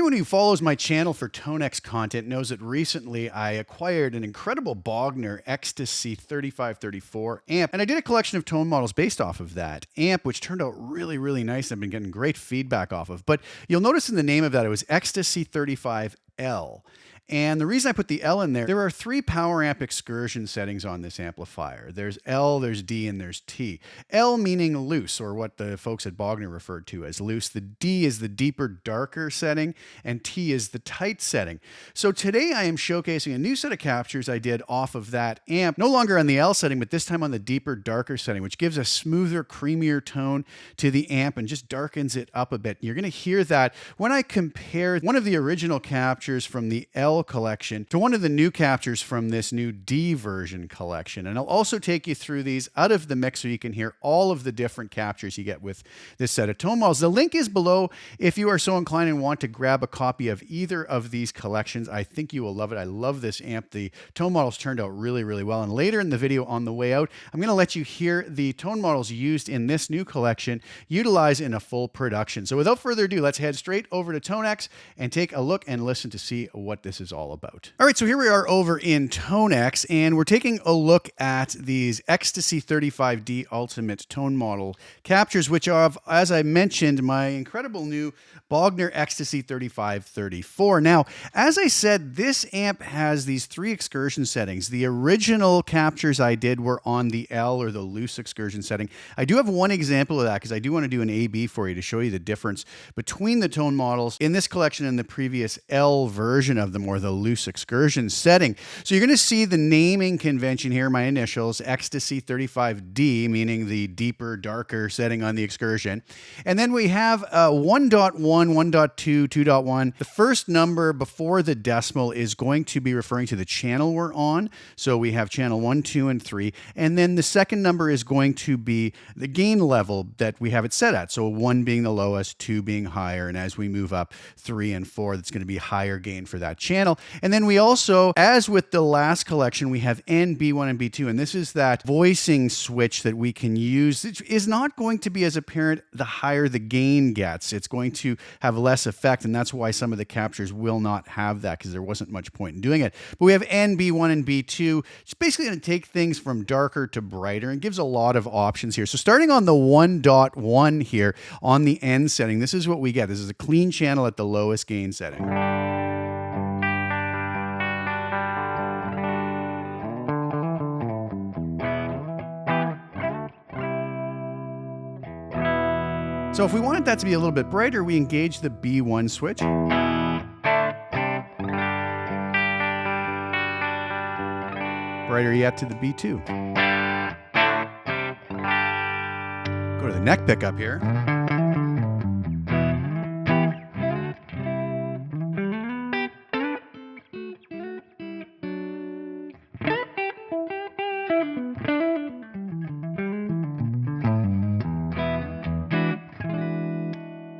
Anyone who follows my channel for TONEX content knows that recently I acquired an incredible Bogner Ecstasy 3534 amp, and I did a collection of tone models based off of that amp, which turned out really, really nice. I've been getting great feedback off of. But you'll notice in the name of that, it was Ecstasy 35L. And the reason I put the L in there are 3 power amp excursion settings on this amplifier. There's L, there's D, and there's T. L meaning loose, or what the folks at Bogner referred to as loose. The D is the deeper, darker setting, and T is the tight setting. So today I am showcasing a new set of captures I did off of that amp, no longer on the L setting, but this time on the deeper, darker setting, which gives a smoother, creamier tone to the amp and just darkens it up a bit. You're going to hear that when I compare one of the original captures from the L collection to one of the new captures from this new D version collection. And I'll also take you through these out of the mix so you can hear all of the different captures you get with this set of tone models. The link is below if you are so inclined and want to grab a copy of either of these collections. I think you will love it. I love this amp. The tone models turned out really, really well. And later in the video on the way out, I'm going to let you hear the tone models used in this new collection utilized in a full production. So without further ado, let's head straight over to TONEX and take a look and listen to see what this is all about. All right, so here we are over in TONEX, and we're taking a look at these Ecstasy 35D Ultimate tone model captures, which are, as I mentioned, my incredible new Bogner Ecstasy 3534. Now, as I said, this amp has these 3 excursion settings. The original captures I did were on the L, or the loose excursion setting. I do have one example of that because I do want to do an A/B for you to show you the difference between the tone models in this collection and the previous L version of them, or the loose excursion setting. So you're going to see the naming convention here, my initials, Ecstasy 35D, meaning the deeper, darker setting on the excursion. And then we have 1.1, 1.2, 2.1. The first number before the decimal is going to be referring to the channel we're on. So we have channel 1, 2, and 3. And then the second number is going to be the gain level that we have it set at. So 1 being the lowest, 2 being higher. And as we move up, 3 and 4, that's going to be higher gain for that channel. And then we also, as with the last collection, we have N, B1, and B2. And this is that voicing switch that we can use. It is not going to be as apparent the higher the gain gets. It's going to have less effect, and that's why some of the captures will not have that, because there wasn't much point in doing it. But we have N, B1, and B2. It's basically going to take things from darker to brighter and gives a lot of options here. So starting on the 1.1 here on the N setting, this is what we get. This is a clean channel at the lowest gain setting. So if we wanted that to be a little bit brighter, we engage the B1 switch. Brighter yet to the B2. Go to the neck pickup here.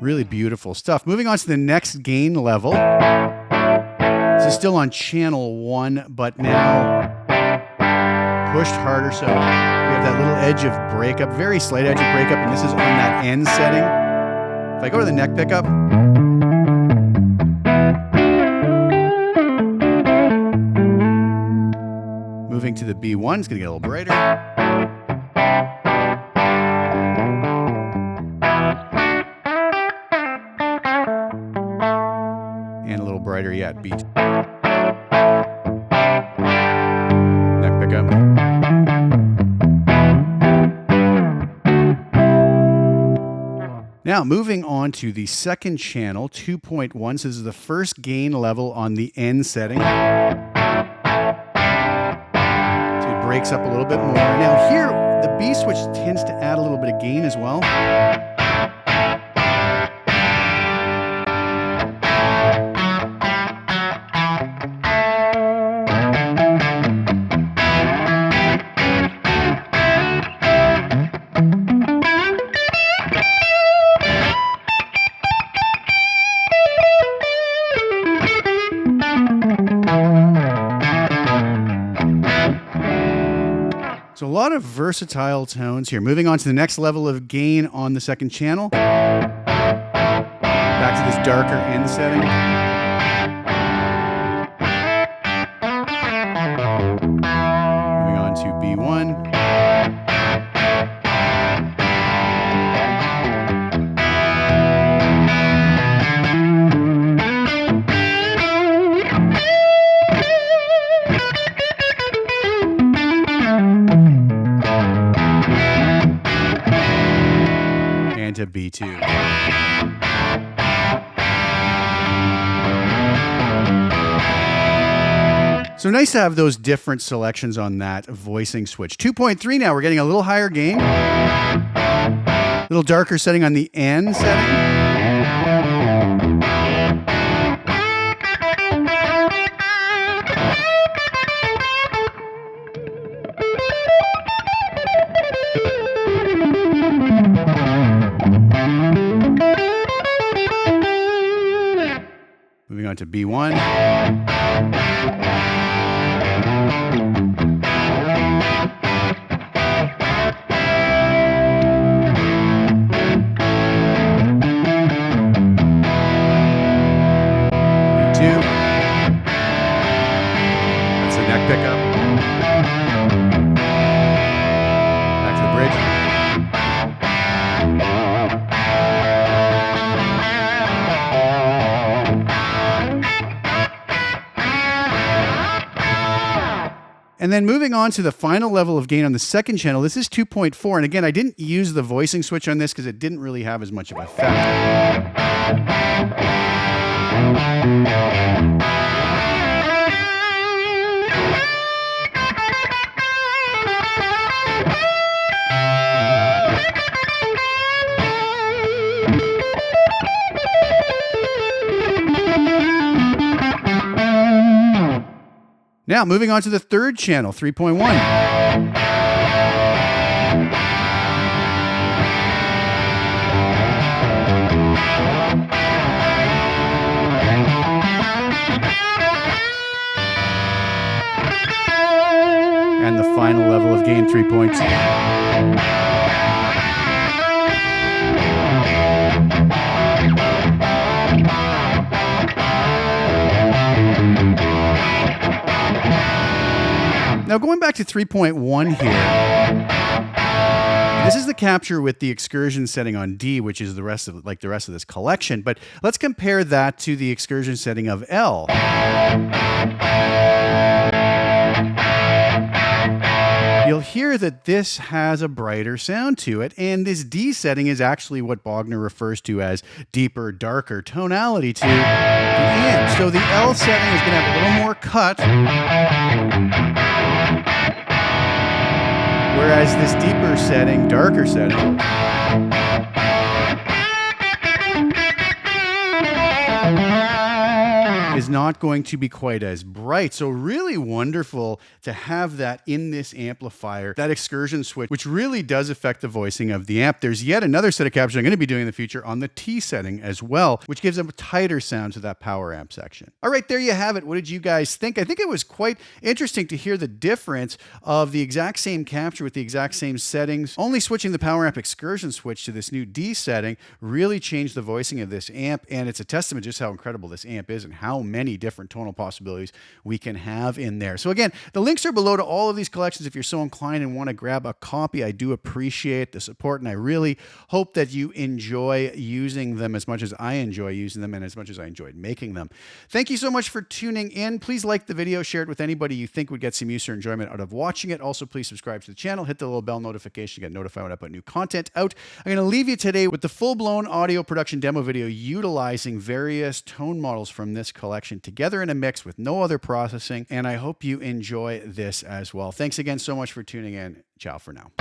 Really beautiful stuff. Moving on to the next gain level. This is still on channel 1, but now pushed harder. So we have that little edge of breakup, very slight edge of breakup, and this is on that N setting. If I go to the neck pickup, moving to the B1, it's going to get a little brighter. Brighter yet, beat. Neck pickup. Now, moving on to the second channel, 2.1. So this is the first gain level on the N setting. So it breaks up a little bit more. Now here, the B switch tends to add a little bit of gain as well. So a lot of versatile tones here. Moving on to the next level of gain on the second channel. Back to this darker end setting. Moving on to B1. And to B2. So nice to have those different selections on that voicing switch. 2.3 now, we're getting a little higher gain. A little darker setting on the end setting. Moving on to B1. That's the neck pickup. Back to the bridge. And then moving on to the final level of gain on the second channel, this is 2.4. And again, I didn't use the voicing switch on this because it didn't really have as much of an effect. Now, moving on to the third channel, 3.1. And the final level of gain, 3.2. Now going back to 3.1 here, this is the capture with the Excursion setting on D, which is the rest of this collection. But let's compare that to the Excursion setting of L. You'll hear that this has a brighter sound to it, and this D setting is actually what Bogner refers to as deeper, darker tonality to the amp. So the L setting is going to have a little more cut, whereas this deeper setting, darker setting, is not going to be quite as bright. So really wonderful to have that in this amplifier, that Excursion switch, which really does affect the voicing of the amp. There's yet another set of captures I'm going to be doing in the future on the T setting as well, which gives a tighter sound to that power amp section. All right, there you have it. What did you guys think? I think it was quite interesting to hear the difference of the exact same capture with the exact same settings. Only switching the power amp Excursion switch to this new D setting really changed the voicing of this amp, and it's a testament just how incredible this amp is and how many different tonal possibilities we can have in there. So again, the links are below to all of these collections if you're so inclined and want to grab a copy. I do appreciate the support, and I really hope that you enjoy using them as much as I enjoy using them and as much as I enjoyed making them. Thank you so much for tuning in. Please like the video, share it with anybody you think would get some use or enjoyment out of watching it. Also, please subscribe to the channel, hit the little bell notification to get notified when I put new content out. I'm going to leave you today with the full-blown audio production demo video utilizing various tone models from this collection together in a mix with no other processing, and I hope you enjoy this as well. Thanks again so much for tuning in. Ciao for now.